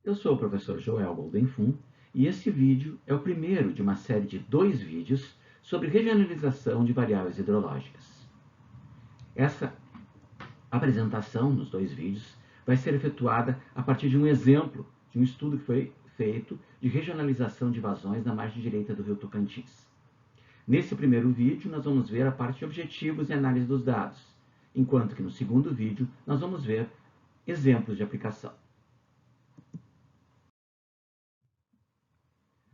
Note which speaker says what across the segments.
Speaker 1: Eu sou o professor Joel Goldenfum e este vídeo é o primeiro de uma série de 2 vídeos sobre regionalização de variáveis hidrológicas. Essa apresentação nos 2 vídeos vai ser efetuada a partir de um exemplo de um estudo que foi feito de regionalização de vazões na margem direita do rio Tocantins. Nesse primeiro vídeo, nós vamos ver a parte de objetivos e análise dos dados, enquanto que no segundo vídeo nós vamos ver exemplos de aplicação.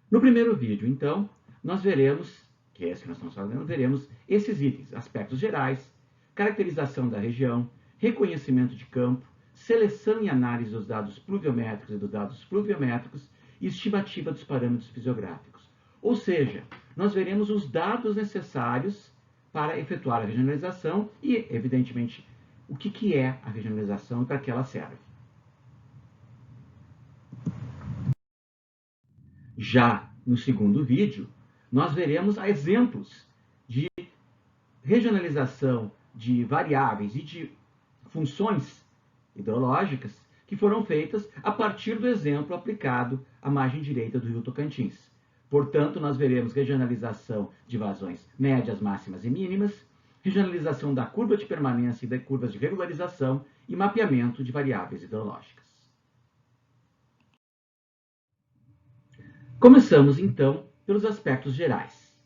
Speaker 1: No primeiro vídeo, então, nós veremos, que é esse que nós estamos fazendo, veremos esses itens: aspectos gerais, caracterização da região, reconhecimento de campo, seleção e análise dos dados pluviométricos e dos dados fluviométricos e estimativa dos parâmetros fisiográficos. Ou seja, nós veremos os dados necessários para efetuar a regionalização e, evidentemente, o que é a regionalização e para que ela serve. Já no segundo vídeo, nós veremos exemplos de regionalização de variáveis e de funções hidrológicas que foram feitas a partir do exemplo aplicado à margem direita do rio Tocantins. Portanto, nós veremos regionalização de vazões médias, máximas e mínimas, regionalização da curva de permanência e das curvas de regularização e mapeamento de variáveis hidrológicas. Começamos, então, pelos aspectos gerais.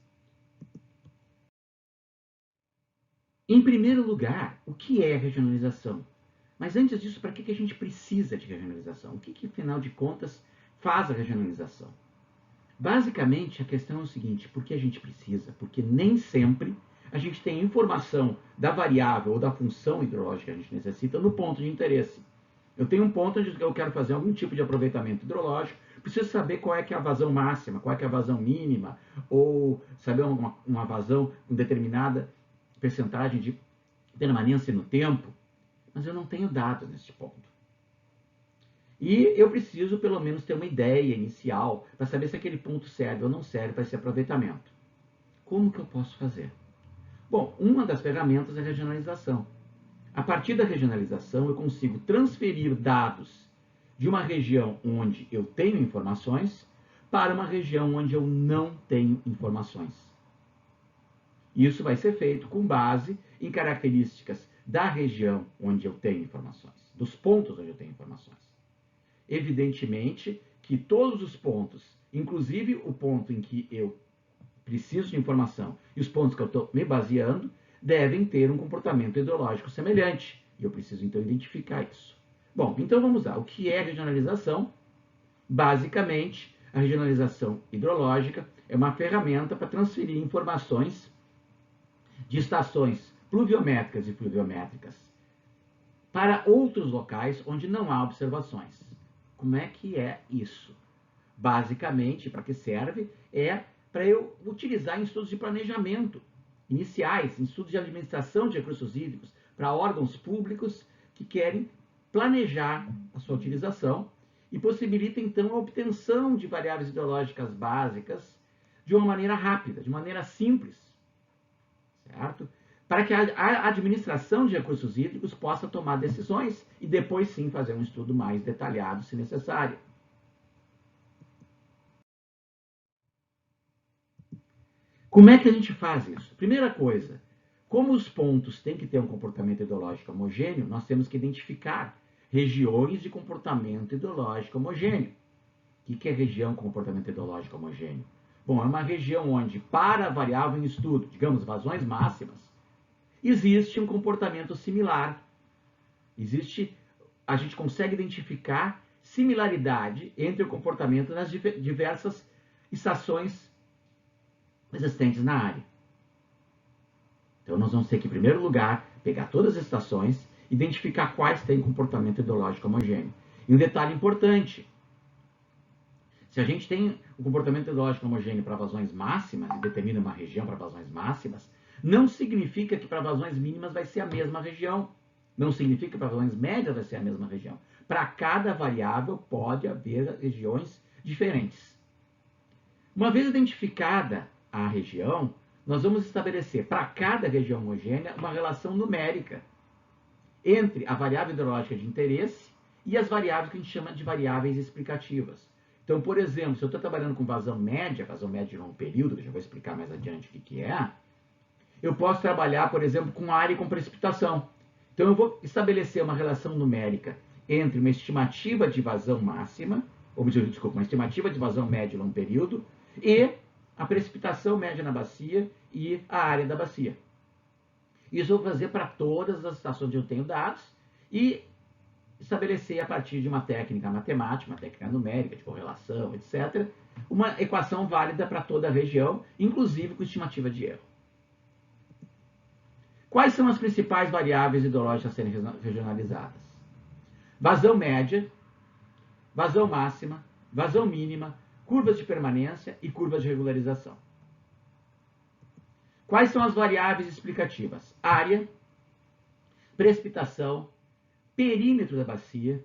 Speaker 1: Em primeiro lugar, o que é regionalização? Mas antes disso, para que a gente precisa de regionalização? O que, afinal de contas, faz a regionalização? Basicamente, a questão é o seguinte: por que a gente precisa? Porque nem sempre a gente tem informação da variável ou da função hidrológica que a gente necessita no ponto de interesse. Eu tenho um ponto onde eu quero fazer algum tipo de aproveitamento hidrológico, preciso saber qual é que é a vazão máxima, qual é que é a vazão mínima, ou saber uma vazão com determinada percentagem de permanência no tempo, mas eu não tenho dados nesse ponto. E eu preciso, pelo menos, ter uma ideia inicial para saber se aquele ponto serve ou não serve para esse aproveitamento. Como que eu posso fazer? Bom, uma das ferramentas é a regionalização. A partir da regionalização, eu consigo transferir dados de uma região onde eu tenho informações para uma região onde eu não tenho informações. Isso vai ser feito com base em características da região onde eu tenho informações, dos pontos onde eu tenho informações. Evidentemente que todos os pontos, inclusive o ponto em que eu preciso de informação e os pontos que eu estou me baseando, devem ter um comportamento hidrológico semelhante. E eu preciso, então, identificar isso. Bom, então vamos lá. O que é regionalização? Basicamente, a regionalização hidrológica é uma ferramenta para transferir informações de estações pluviométricas e fluviométricas para outros locais onde não há observações. Como é que é isso? Basicamente, para que serve? É para eu utilizar em estudos de planejamento iniciais, em estudos de administração de recursos hídricos, para órgãos públicos que querem planejar a sua utilização e possibilita, então, a obtenção de variáveis hidrológicas básicas de uma maneira rápida, de maneira simples, certo? Para que a administração de recursos hídricos possa tomar decisões e depois sim fazer um estudo mais detalhado, se necessário. Como é que a gente faz isso? Primeira coisa, como os pontos têm que ter um comportamento hidrológico homogêneo, nós temos que identificar regiões de comportamento hidrológico homogêneo. O que é região com comportamento hidrológico homogêneo? Bom, é uma região onde, para a variável em estudo, digamos, vazões máximas, existe um comportamento similar. A gente consegue identificar similaridade entre o comportamento nas diversas estações existentes na área. Então, nós vamos ter que, em primeiro lugar, pegar todas as estações, identificar quais têm comportamento hidrológico homogêneo. E um detalhe importante: se a gente tem o comportamento hidrológico homogêneo para vazões máximas e determina uma região para vazões máximas, não significa que para vazões mínimas vai ser a mesma região. Não significa que para vazões médias vai ser a mesma região. Para cada variável pode haver regiões diferentes. Uma vez identificada a região, nós vamos estabelecer para cada região homogênea uma relação numérica entre a variável hidrológica de interesse e as variáveis que a gente chama de variáveis explicativas. Então, por exemplo, se eu estou trabalhando com vazão média de longo período, que eu já vou explicar mais adiante o que é, eu posso trabalhar, por exemplo, com área e com precipitação. Então, eu vou estabelecer uma relação numérica entre uma estimativa de vazão máxima, uma estimativa de vazão média em longo período, e a precipitação média na bacia e a área da bacia. Isso eu vou fazer para todas as estações onde eu tenho dados e estabelecer a partir de uma técnica matemática, uma técnica numérica, de correlação, etc., uma equação válida para toda a região, inclusive com estimativa de erro. Quais são as principais variáveis hidrológicas a serem regionalizadas? Vazão média, vazão máxima, vazão mínima, curvas de permanência e curvas de regularização. Quais são as variáveis explicativas? Área, precipitação, perímetro da bacia,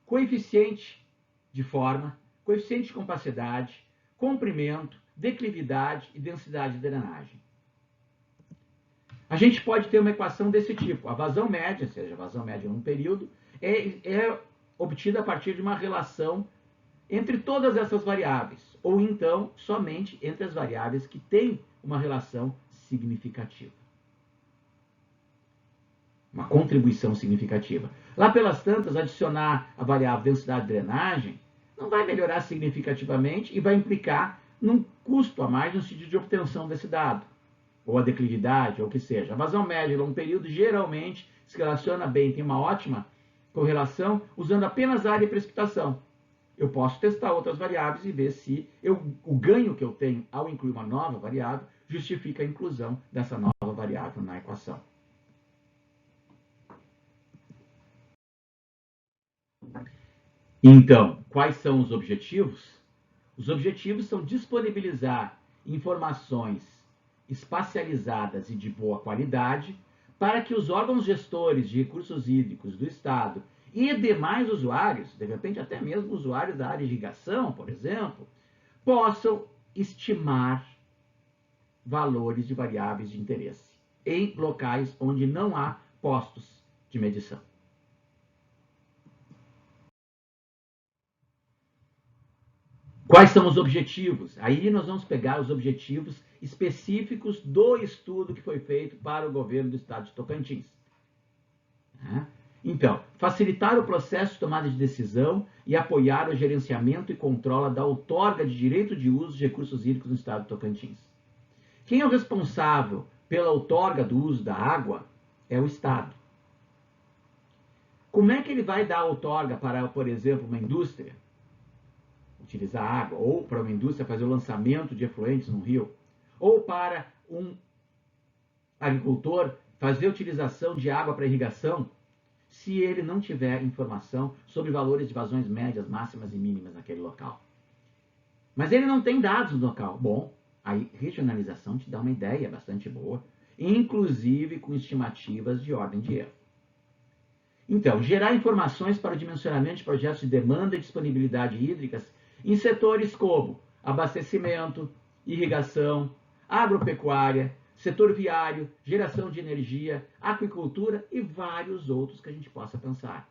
Speaker 1: coeficiente de forma, coeficiente de compacidade, comprimento, declividade e densidade de drenagem. A gente pode ter uma equação desse tipo. A vazão média, ou seja, a vazão média em um período, é obtida a partir de uma relação entre todas essas variáveis, ou então somente entre as variáveis que têm uma relação significativa. Uma contribuição significativa. Lá pelas tantas, adicionar a variável densidade de drenagem não vai melhorar significativamente e vai implicar num custo a mais no sentido de obtenção desse dado, ou a declividade, ou o que seja. A vazão média em longo período geralmente se relaciona bem, tem uma ótima correlação usando apenas área e precipitação. Eu posso testar outras variáveis e ver se o ganho que eu tenho ao incluir uma nova variável justifica a inclusão dessa nova variável na equação. Então, quais são os objetivos? Os objetivos são disponibilizar informações espacializadas e de boa qualidade para que os órgãos gestores de recursos hídricos do Estado e demais usuários, de repente até mesmo usuários da área de irrigação, por exemplo, possam estimar valores de variáveis de interesse em locais onde não há postos de medição. Quais são os objetivos? Aí nós vamos pegar os objetivos específicos do estudo que foi feito para o governo do estado de Tocantins. Então, facilitar o processo de tomada de decisão e apoiar o gerenciamento e controle da outorga de direito de uso de recursos hídricos no estado de Tocantins. Quem é o responsável pela outorga do uso da água é o Estado. Como é que ele vai dar outorga para, por exemplo, uma indústria utilizar água, ou para uma indústria fazer o lançamento de efluentes no rio, ou para um agricultor fazer a utilização de água para irrigação, se ele não tiver informação sobre valores de vazões médias, máximas e mínimas naquele local? Mas ele não tem dados no local. Bom, aí regionalização te dá uma ideia bastante boa, inclusive com estimativas de ordem de erro. Então, gerar informações para o dimensionamento de projetos de demanda e disponibilidade hídricas em setores como abastecimento, irrigação, agropecuária, setor viário, geração de energia, aquicultura e vários outros que a gente possa pensar.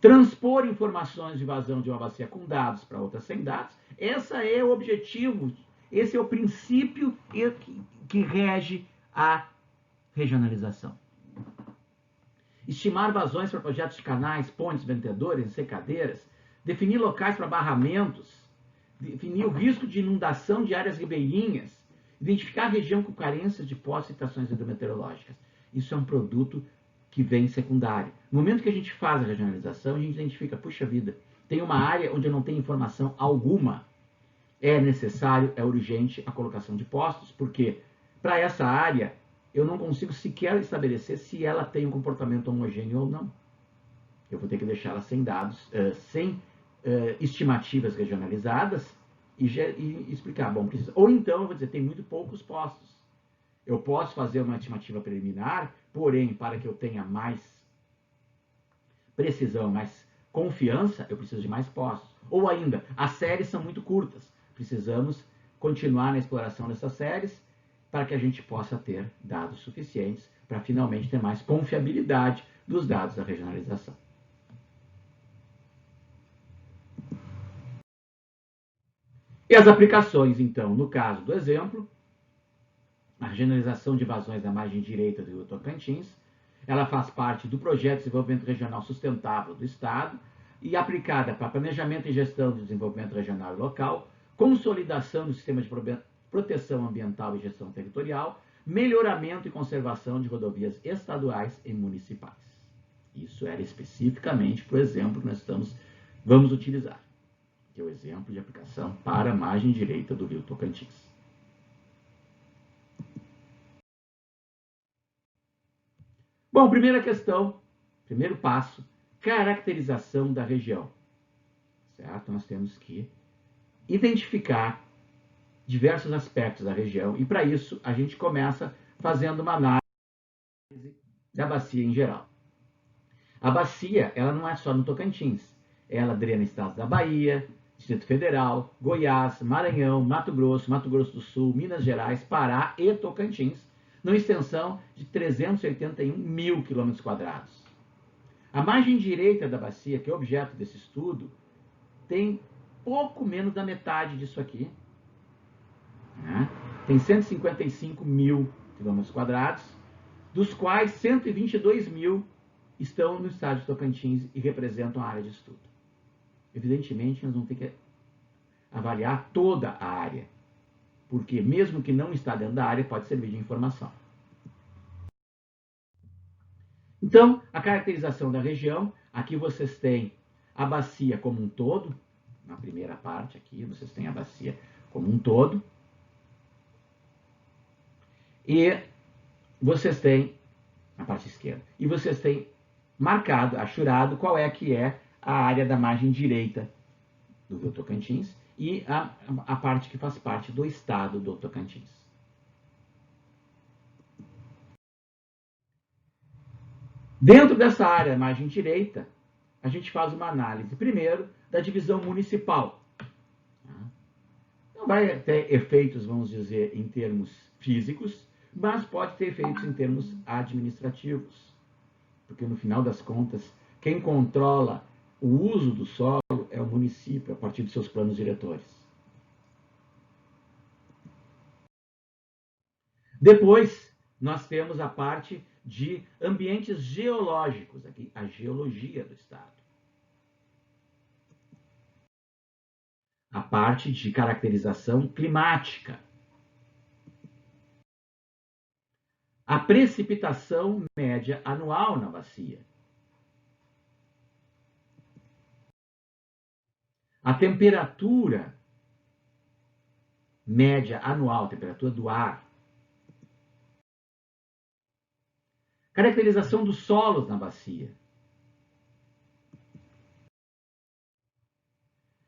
Speaker 1: Transpor informações de vazão de uma bacia com dados para outra sem dados, esse é o objetivo, esse é o princípio que rege a regionalização. Estimar vazões para projetos de canais, pontes, ventedores, secadeiras, definir locais para barramentos, definir o risco de inundação de áreas ribeirinhas, identificar a região com carências de poços e estações hidrometeorológicas. Isso é um produto que vem secundário. No momento que a gente faz a regionalização, a gente identifica, puxa vida, tem uma área onde eu não tenho informação alguma. É necessário, é urgente a colocação de postos, porque para essa área eu não consigo sequer estabelecer se ela tem um comportamento homogêneo ou não. Eu vou ter que deixá-la sem dados, sem estimativas regionalizadas e explicar, bom, precisa. Ou então eu vou dizer, tem muito poucos postos. Eu posso fazer uma estimativa preliminar, porém, para que eu tenha mais precisão, mais confiança, eu preciso de mais postos. Ou ainda, as séries são muito curtas. Precisamos continuar na exploração dessas séries para que a gente possa ter dados suficientes para finalmente ter mais confiabilidade dos dados da regionalização. E as aplicações, então, no caso do exemplo, a regionalização de vazões da margem direita do Rio Tocantins, ela faz parte do Projeto de Desenvolvimento Regional Sustentável do Estado e aplicada para planejamento e gestão de desenvolvimento regional e local, consolidação do sistema de proteção ambiental e gestão territorial, melhoramento e conservação de rodovias estaduais e municipais. Isso era especificamente para o exemplo que nós vamos utilizar, que é o exemplo de aplicação para a margem direita do Rio Tocantins. Bom, primeira questão, primeiro passo, caracterização da região. Certo? Nós temos que identificar diversos aspectos da região e, para isso, a gente começa fazendo uma análise da bacia em geral. A bacia, ela não é só no Tocantins, ela drena estados da Bahia, Distrito Federal, Goiás, Maranhão, Mato Grosso do Sul, Minas Gerais, Pará e Tocantins, numa extensão de 381 mil quilômetros quadrados. A margem direita da bacia, que é objeto desse estudo, tem pouco menos da metade disso aqui. Né? Tem 155 mil quilômetros quadrados, dos quais 122 mil estão no estado de Tocantins e representam a área de estudo. Evidentemente, nós vamos ter que avaliar toda a área, porque mesmo que não está dentro da área, pode servir de informação. Então, a caracterização da região, aqui vocês têm a bacia como um todo, na primeira parte aqui, vocês têm a bacia como um todo, e vocês têm, na parte esquerda, e vocês têm marcado, achurado, qual é que é a área da margem direita do Rio Tocantins e a parte que faz parte do estado do Tocantins. Dentro dessa área, margem direita, a gente faz uma análise, primeiro, da divisão municipal. Não vai ter efeitos, vamos dizer, em termos físicos, mas pode ter efeitos em termos administrativos. Porque, no final das contas, quem controla o uso do solo é o município, a partir dos seus planos diretores. Depois, nós temos a parte de ambientes geológicos, aqui, a geologia do estado. A parte de caracterização climática. A precipitação média anual na bacia. A temperatura média anual, temperatura do ar. Caracterização dos solos na bacia.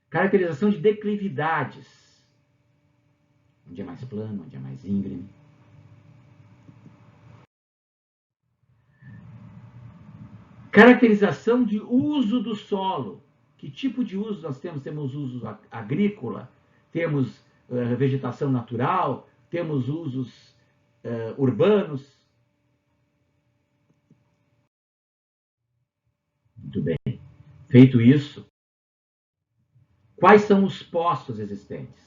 Speaker 1: Caracterização de declividades. Onde é mais plano, onde é mais íngreme. Caracterização de uso do solo. Que tipo de uso nós temos? Temos uso agrícola, temos vegetação natural, temos usos urbanos. Muito bem. Feito isso, quais são os poços existentes?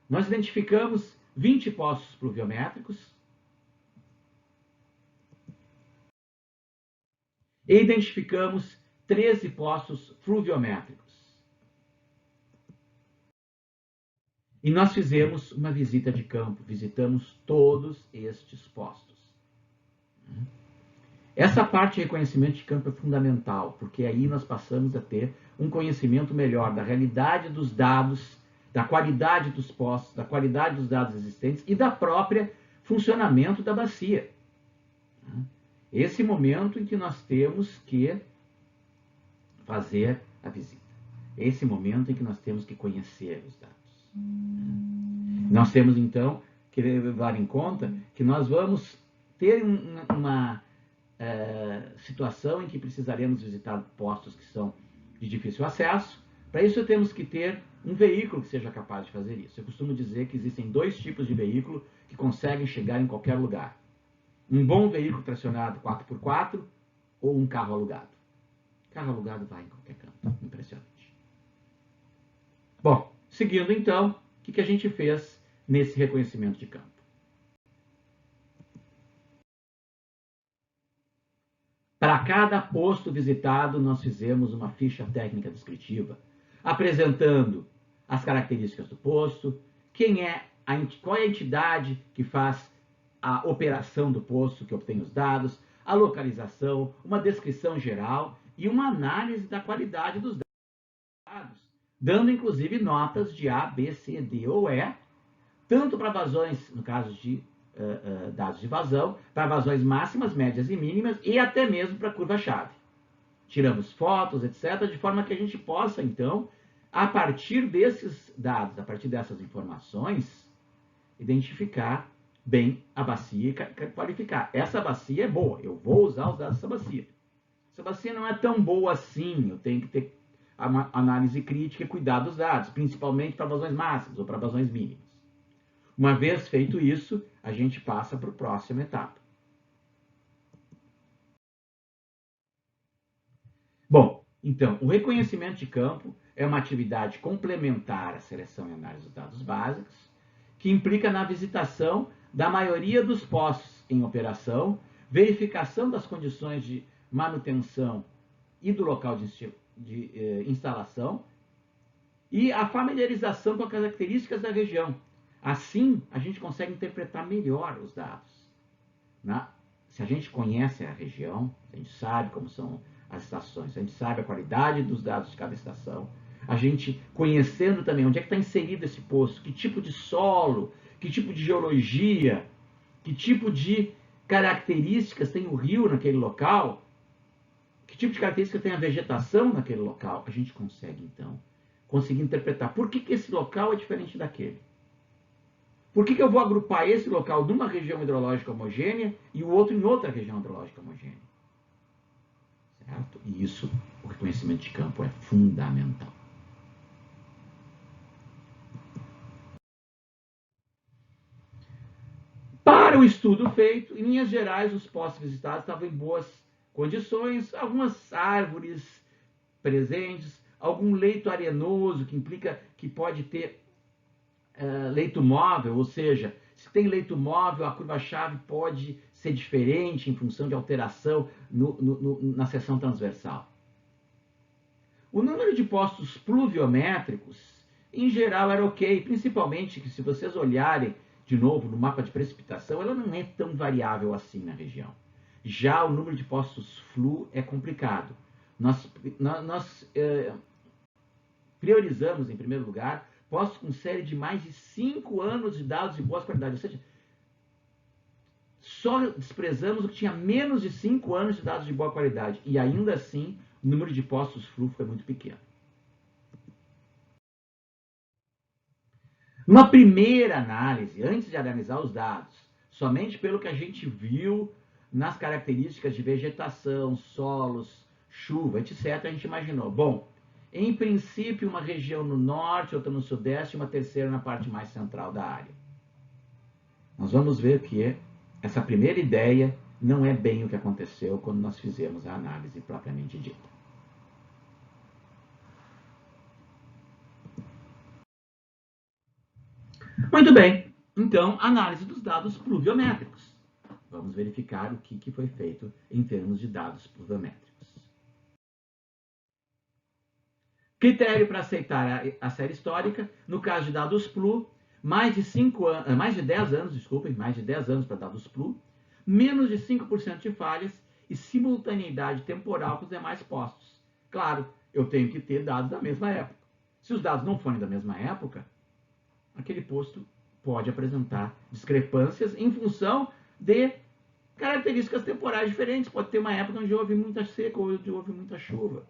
Speaker 1: Nós identificamos 20 poços pluviométricos e identificamos 13 poços fluviométricos. E nós fizemos uma visita de campo, visitamos todos estes postos. Essa parte de reconhecimento de campo é fundamental, porque aí nós passamos a ter um conhecimento melhor da realidade dos dados, da qualidade dos postos, da qualidade dos dados existentes e da própria funcionamento da bacia. Esse momento em que nós temos que fazer a visita. Esse momento em que nós temos que conhecer os dados. Nós temos, então, que levar em conta que nós vamos ter uma situação em que precisaremos visitar postos que são de difícil acesso. Para isso, temos que ter um veículo que seja capaz de fazer isso. Eu costumo dizer que existem dois tipos de veículo que conseguem chegar em qualquer lugar. Um bom veículo tracionado 4x4 ou um carro alugado? Carro alugado vai em qualquer canto. Impressionante. Bom, seguindo então, o que a gente fez nesse reconhecimento de campo? Para cada posto visitado, nós fizemos uma ficha técnica descritiva, apresentando as características do posto, qual é a entidade que faz a operação do posto, que obtém os dados, a localização, uma descrição geral e uma análise da qualidade dos dados, dando inclusive notas de A, B, C, D ou E, tanto para vazões, no caso de dados de vazão, para vazões máximas, médias e mínimas, e até mesmo para curva-chave. Tiramos fotos, etc., de forma que a gente possa, então, a partir desses dados, a partir dessas informações, identificar bem a bacia e qualificar. Essa bacia é boa, eu vou usar os dados dessa bacia. Essa bacia não é tão boa assim, eu tenho que ter uma análise crítica e cuidar dos dados, principalmente para vazões máximas ou para vazões mínimas. Uma vez feito isso, a gente passa para a próxima etapa. Bom, então, o reconhecimento de campo é uma atividade complementar à seleção e análise dos dados básicos, que implica na visitação da maioria dos postos em operação, verificação das condições de manutenção e do local de instalação, e a familiarização com as características da região. Assim, a gente consegue interpretar melhor os dados. Né? Se a gente conhece a região, a gente sabe como são as estações, a gente sabe a qualidade dos dados de cada estação, a gente conhecendo também onde é que está inserido esse posto, que tipo de solo, que tipo de geologia, que tipo de características tem o rio naquele local, que tipo de características tem a vegetação naquele local, a gente consegue, então, conseguir interpretar por que esse local é diferente daquele. Por que eu vou agrupar esse local numa região hidrológica homogênea e o outro em outra região hidrológica homogênea? Certo? E isso, o reconhecimento de campo é fundamental. Para o estudo feito, em linhas gerais, os postos visitados estavam em boas condições, algumas árvores presentes, algum leito arenoso, que implica que pode ter leito móvel, ou seja, se tem leito móvel, a curva-chave pode ser diferente em função de alteração na seção transversal. O número de postos pluviométricos, em geral, era ok, principalmente que se vocês olharem de novo no mapa de precipitação, ela não é tão variável assim na região. Já o número de postos flu é complicado. Nós priorizamos, em primeiro lugar, postos com série de mais de 5 anos de dados de boa qualidade. Ou seja, só desprezamos o que tinha menos de 5 anos de dados de boa qualidade. E ainda assim, o número de postos flu foi muito pequeno. Uma primeira análise, antes de analisar os dados, somente pelo que a gente viu nas características de vegetação, solos, chuva, etc., a gente imaginou, bom, em princípio, uma região no norte, outra no sudeste, uma terceira na parte mais central da área. Nós vamos ver que essa primeira ideia não é bem o que aconteceu quando nós fizemos a análise propriamente dita. Muito bem, então, análise dos dados pluviométricos. Vamos verificar o que foi feito em termos de dados pluviométricos. Critério para aceitar a série histórica, no caso de dados PLU, mais de 10 anos para dados PLU, menos de 5% de falhas e simultaneidade temporal com os demais postos. Claro, eu tenho que ter dados da mesma época. Se os dados não forem da mesma época, aquele posto pode apresentar discrepâncias em função de características temporais diferentes. Pode ter uma época onde houve muita seca ou onde houve muita chuva.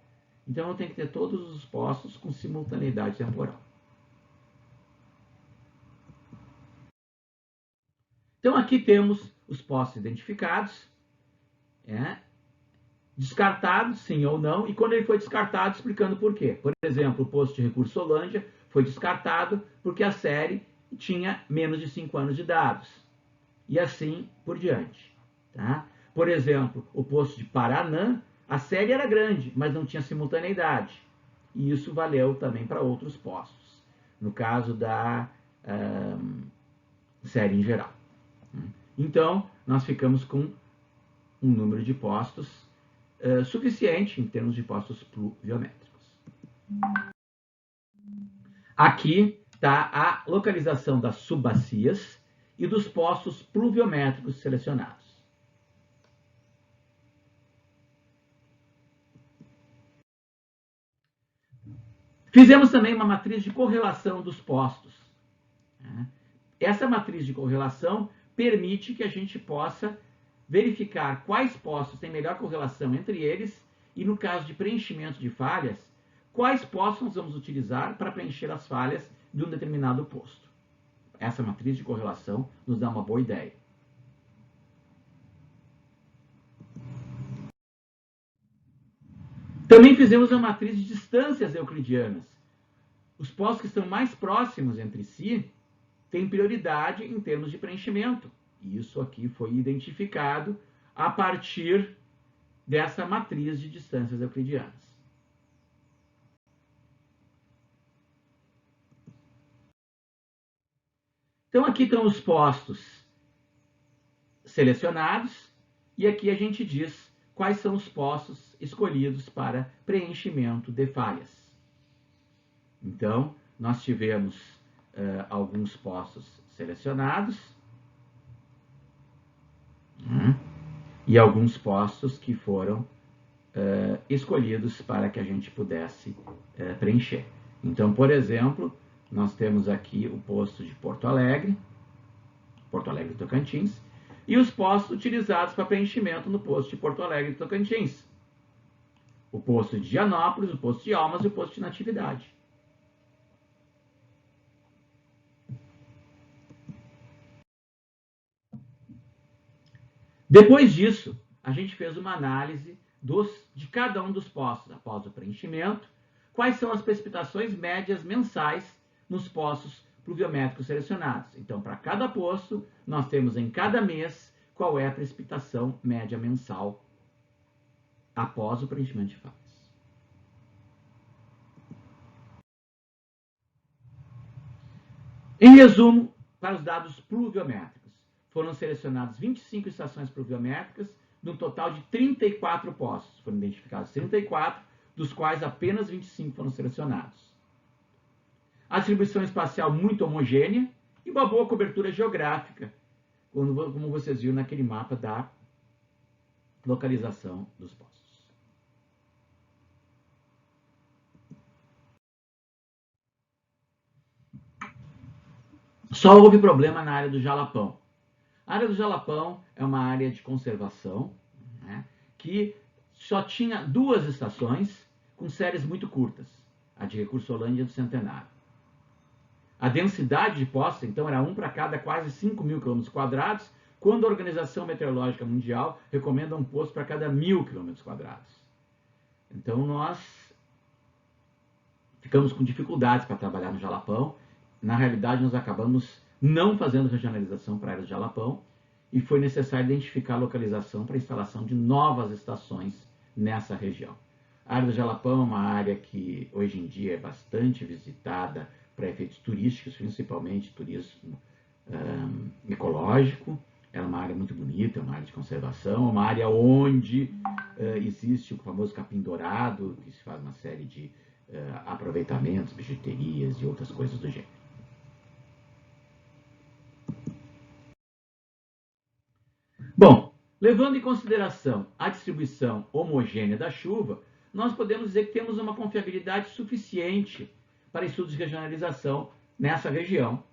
Speaker 1: Então eu tenho que ter todos os postos com simultaneidade temporal. Então aqui temos os postos identificados, descartados, sim ou não, e quando ele foi descartado, explicando por quê. Por exemplo, o posto de recurso Holândia foi descartado porque a série tinha menos de 5 anos de dados. E assim por diante. Tá? Por exemplo, o posto de Paranã, a série era grande, mas não tinha simultaneidade. E isso valeu também para outros postos, no caso da série em geral. Então, nós ficamos com um número de postos suficiente em termos de postos pluviométricos. Aqui está a localização das subbacias e dos postos pluviométricos selecionados. Fizemos também uma matriz de correlação dos postos. Essa matriz de correlação permite que a gente possa verificar quais postos têm melhor correlação entre eles e, no caso de preenchimento de falhas, quais postos nós vamos utilizar para preencher as falhas de um determinado posto. Essa matriz de correlação nos dá uma boa ideia. Também fizemos uma matriz de distâncias euclidianas. Os postos que estão mais próximos entre si têm prioridade em termos de preenchimento. E isso aqui foi identificado a partir dessa matriz de distâncias euclidianas. Então, aqui estão os postos selecionados e aqui a gente diz quais são os postos escolhidos para preenchimento de falhas. Então, nós tivemos alguns postos selecionados e alguns postos que foram escolhidos para que a gente pudesse preencher. Então, por exemplo, nós temos aqui o posto de Porto Alegre Tocantins, e os postos utilizados para preenchimento no posto de Porto Alegre Tocantins. O posto de Gianópolis, o posto de Almas e o posto de Natividade. Depois disso, a gente fez uma análise de cada um dos postos após o preenchimento, quais são as precipitações médias mensais nos postos pluviométricos selecionados. Então, para cada posto, nós temos em cada mês qual é a precipitação média mensal após o preenchimento de falhas. Em resumo, para os dados pluviométricos, foram selecionadas 25 estações pluviométricas, num total de 34 postos. Foram identificados 34, dos quais apenas 25 foram selecionados. A distribuição espacial muito homogênea e uma boa cobertura geográfica, como vocês viram naquele mapa da localização dos postos. Só houve problema na área do Jalapão. A área do Jalapão é uma área de conservação, né, que só tinha 2 estações com séries muito curtas, a de Recursolândia e do Centenário. A densidade de postos, então, era 1 para cada quase 5.000 km², quando a Organização Meteorológica Mundial recomenda um posto para cada 1.000 km². Então, nós ficamos com dificuldades para trabalhar no Jalapão. Na realidade, nós acabamos não fazendo regionalização para a área do Jalapão e foi necessário identificar a localização para a instalação de novas estações nessa região. A área do Jalapão é uma área que hoje em dia é bastante visitada para efeitos turísticos, principalmente turismo ecológico. Ela é uma área muito bonita, é uma área de conservação, é uma área onde existe o famoso capim dourado, que se faz uma série de aproveitamentos, bijuterias e outras coisas do gênero. Bom, levando em consideração a distribuição homogênea da chuva, nós podemos dizer que temos uma confiabilidade suficiente para estudos de regionalização nessa região.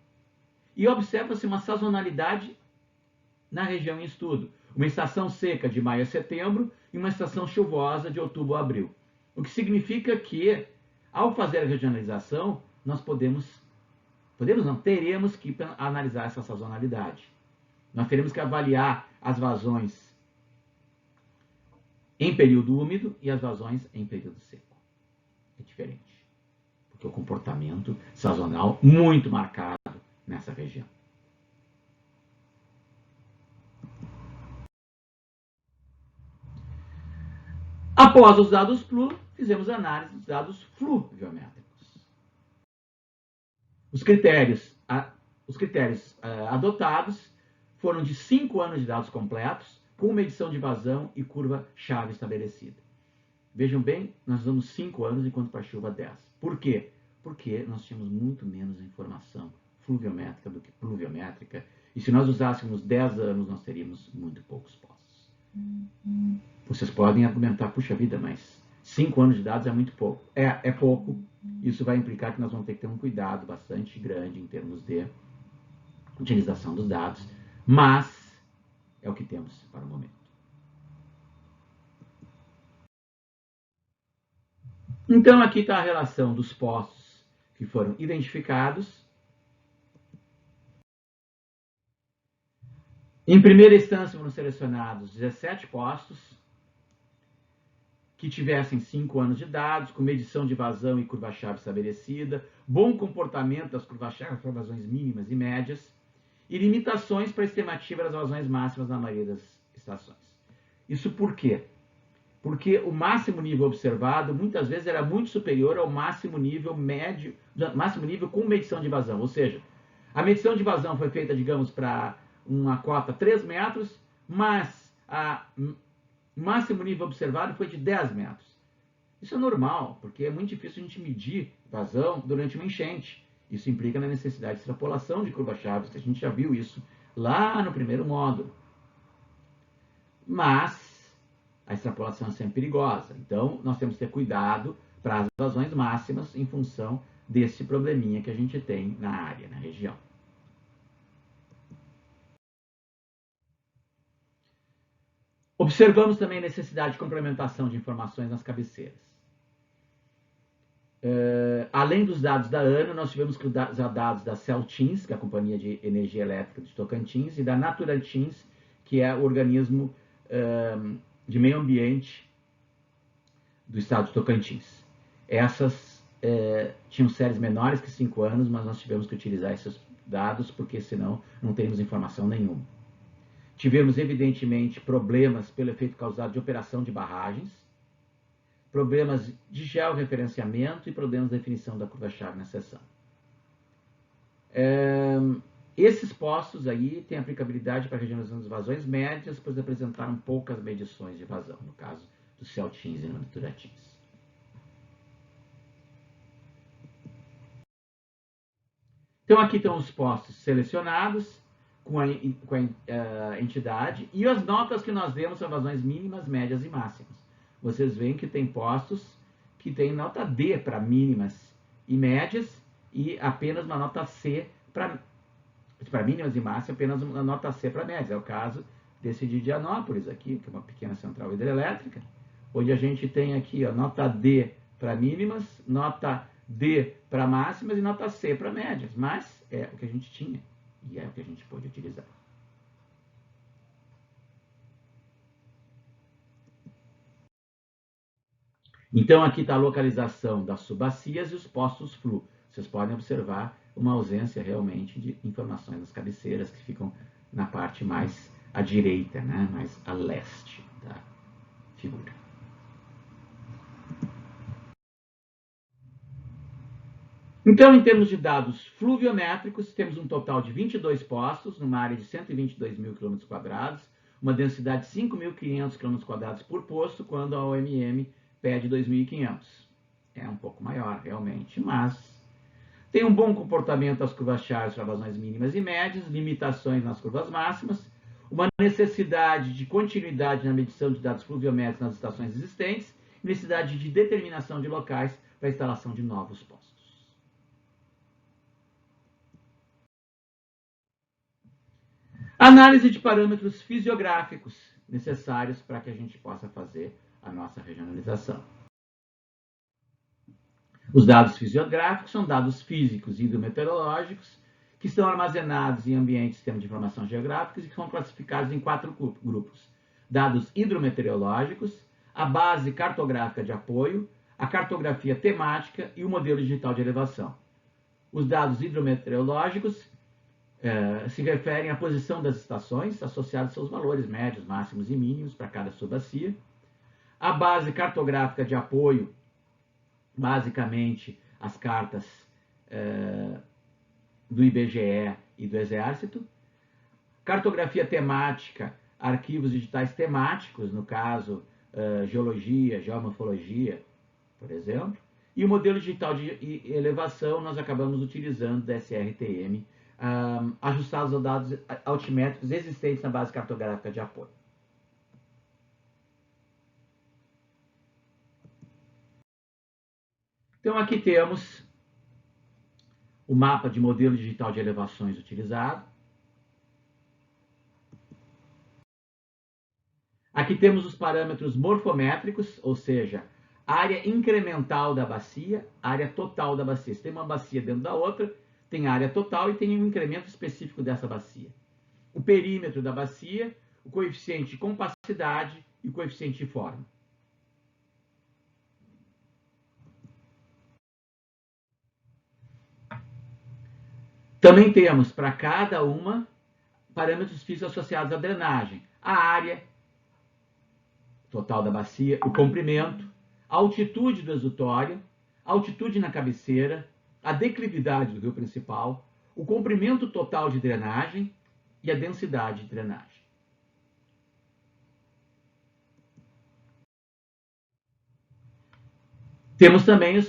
Speaker 1: E observa-se uma sazonalidade na região em estudo. Uma estação seca de maio a setembro e uma estação chuvosa de outubro a abril. O que significa que, ao fazer a regionalização, nós teremos que analisar essa sazonalidade. Nós teremos que avaliar as vazões em período úmido e as vazões em período seco. É diferente, porque o comportamento sazonal muito marcado nessa região. Após os dados PLU, fizemos análise dos dados fluviométricos. Os critérios adotados foram de 5 anos de dados completos, com medição de vazão e curva-chave estabelecida. Vejam bem, nós usamos 5 anos, enquanto para a chuva 10. Por quê? Porque nós tínhamos muito menos informação fluviométrica do que pluviométrica, e se nós usássemos 10 anos, nós teríamos muito poucos poços. Vocês podem argumentar, puxa vida, mas 5 anos de dados é muito pouco. É pouco. Isso vai implicar que nós vamos ter que ter um cuidado bastante grande em termos de utilização dos dados, mas é o que temos para o momento. Então, aqui está a relação dos poços que foram identificados. Em primeira instância, foram selecionados 17 poços que tivessem 5 anos de dados, com medição de vazão e curva-chave estabelecida, bom comportamento das curvas-chave para vazões mínimas e médias, e limitações para a estimativa das vazões máximas na maioria das estações. Isso por quê? Porque o máximo nível observado muitas vezes era muito superior ao máximo nível médio, máximo nível com medição de vazão. Ou seja, a medição de vazão foi feita, digamos, para uma cota 3 metros, mas o máximo nível observado foi de 10 metros. Isso é normal, porque é muito difícil a gente medir vazão durante uma enchente. Isso implica na necessidade de extrapolação de curvas-chave, que a gente já viu isso lá no primeiro módulo. Mas a extrapolação é sempre perigosa. Então, nós temos que ter cuidado para as vazões máximas em função desse probleminha que a gente tem na área, na região. Observamos também a necessidade de complementação de informações nas cabeceiras. Além dos dados da ANA, nós tivemos que usar dados da Celtins, que é a Companhia de Energia Elétrica de Tocantins, e da Naturantins, que é o organismo de meio ambiente do estado de Tocantins. Essas tinham séries menores que 5 anos, mas nós tivemos que utilizar esses dados, porque senão não teríamos informação nenhuma. Tivemos, evidentemente, problemas pelo efeito causado de operação de barragens, problemas de georreferenciamento e problemas de definição da curva-chave na seção. Esses poços aí têm aplicabilidade para a regionalização das vazões médias, pois apresentaram poucas medições de vazão, no caso do Celtins e do Naturatins. Então, aqui estão os poços selecionados com a entidade e as notas que nós demos são vazões mínimas, médias e máximas. Vocês veem que tem poços que tem nota D para mínimas e médias e apenas uma nota C para mínimas e máximas, apenas uma nota C para médias. É o caso desse de Dianópolis aqui, que é uma pequena central hidrelétrica, onde a gente tem aqui nota D para mínimas, nota D para máximas e nota C para médias. Mas é o que a gente tinha e é o que a gente pôde utilizar. Então, aqui está a localização das subbacias e os poços flu. Vocês podem observar uma ausência realmente de informações das cabeceiras, que ficam na parte mais à direita, né? Mais a leste da figura. Então, em termos de dados fluviométricos, temos um total de 22 poços, numa área de 122 mil km², uma densidade de 5.500 km² por poço, quando a OMM pede 2.500. É um pouco maior, realmente, mas tem um bom comportamento das curvas-chave para vazões mínimas e médias, limitações nas curvas máximas, uma necessidade de continuidade na medição de dados fluviométricos nas estações existentes, e necessidade de determinação de locais para a instalação de novos poços. Análise de parâmetros fisiográficos necessários para que a gente possa fazer a nossa regionalização. Os dados fisiográficos são dados físicos e hidrometeorológicos que estão armazenados em ambientes de sistema de informação geográficos e que são classificados em 4 grupos. Dados hidrometeorológicos, a base cartográfica de apoio, a cartografia temática e o modelo digital de elevação. Os dados hidrometeorológicos se referem à posição das estações associadas aos seus valores médios, máximos e mínimos para cada subbacia. A base cartográfica de apoio, basicamente as cartas do IBGE e do Exército. Cartografia temática, arquivos digitais temáticos, no caso, geologia, geomorfologia, por exemplo. E o modelo digital de elevação, nós acabamos utilizando da SRTM, ajustados aos dados altimétricos existentes na base cartográfica de apoio. Então, aqui temos o mapa de modelo digital de elevações utilizado. Aqui temos os parâmetros morfométricos, ou seja, área incremental da bacia, área total da bacia. Se tem uma bacia dentro da outra, tem área total e tem um incremento específico dessa bacia. O perímetro da bacia, o coeficiente de compacidade e o coeficiente de forma. Também temos para cada uma parâmetros físicos associados à drenagem. A área total da bacia, o comprimento, a altitude do exutório, a altitude na cabeceira, a declividade do rio principal, o comprimento total de drenagem e a densidade de drenagem. Temos também os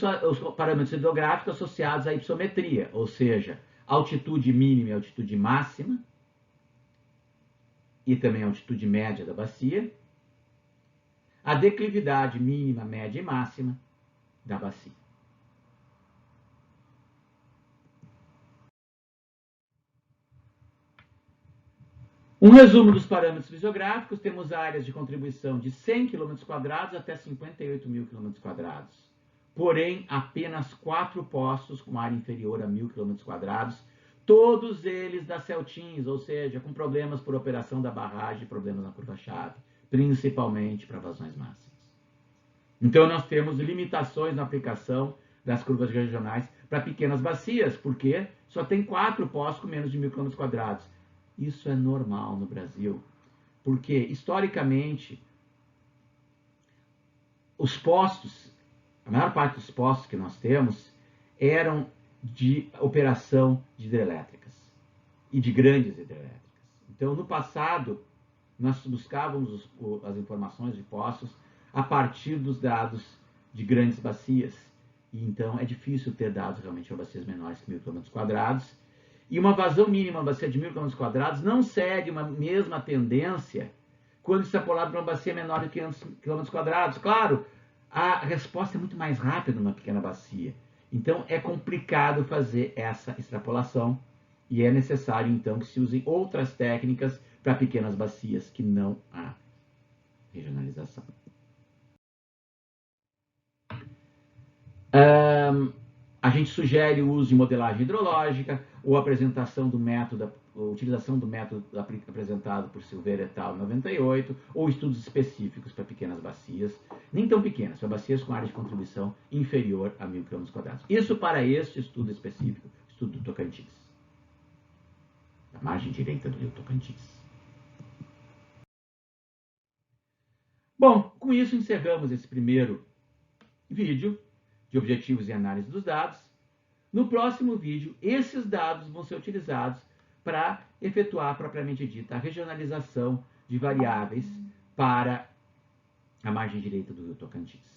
Speaker 1: parâmetros hidrográficos associados à hipossometria, ou seja, altitude mínima e altitude máxima, e também a altitude média da bacia, a declividade mínima, média e máxima da bacia. Um resumo dos parâmetros fisiográficos: temos áreas de contribuição de 100 km² até 58 mil km². Porém, apenas 4 postos com área inferior a 1.000 km², todos eles da Celtins, ou seja, com problemas por operação da barragem e problemas na curva-chave, principalmente para vazões máximas. Então, nós temos limitações na aplicação das curvas regionais para pequenas bacias, porque só tem 4 postos com menos de 1.000 km². Isso é normal no Brasil, porque, historicamente, os postos, a maior parte dos postos que nós temos, eram de operação de hidrelétricas e de grandes hidrelétricas. Então, no passado, nós buscávamos as informações de postos a partir dos dados de grandes bacias. E, então, é difícil ter dados realmente para bacias menores que 1.000 km². E uma vazão mínima, uma bacia de 1.000 km², não segue uma mesma tendência quando extrapolado para uma bacia menor de 500 km². Claro, a resposta é muito mais rápida numa pequena bacia. Então, é complicado fazer essa extrapolação e é necessário, então, que se usem outras técnicas para pequenas bacias que não há regionalização. A gente sugere o uso de modelagem hidrológica ou apresentação do método, utilização do método apresentado por Silveira et al. Em 98, ou estudos específicos para pequenas bacias, nem tão pequenas, para bacias com área de contribuição inferior a 1.000 km². Isso para este estudo específico, estudo do Tocantins, da margem direita do rio Tocantins. Bom, com isso encerramos esse primeiro vídeo de objetivos e análise dos dados. No próximo vídeo, esses dados vão ser utilizados para efetuar, propriamente dita, a regionalização de variáveis para a margem direita do rio Tocantins.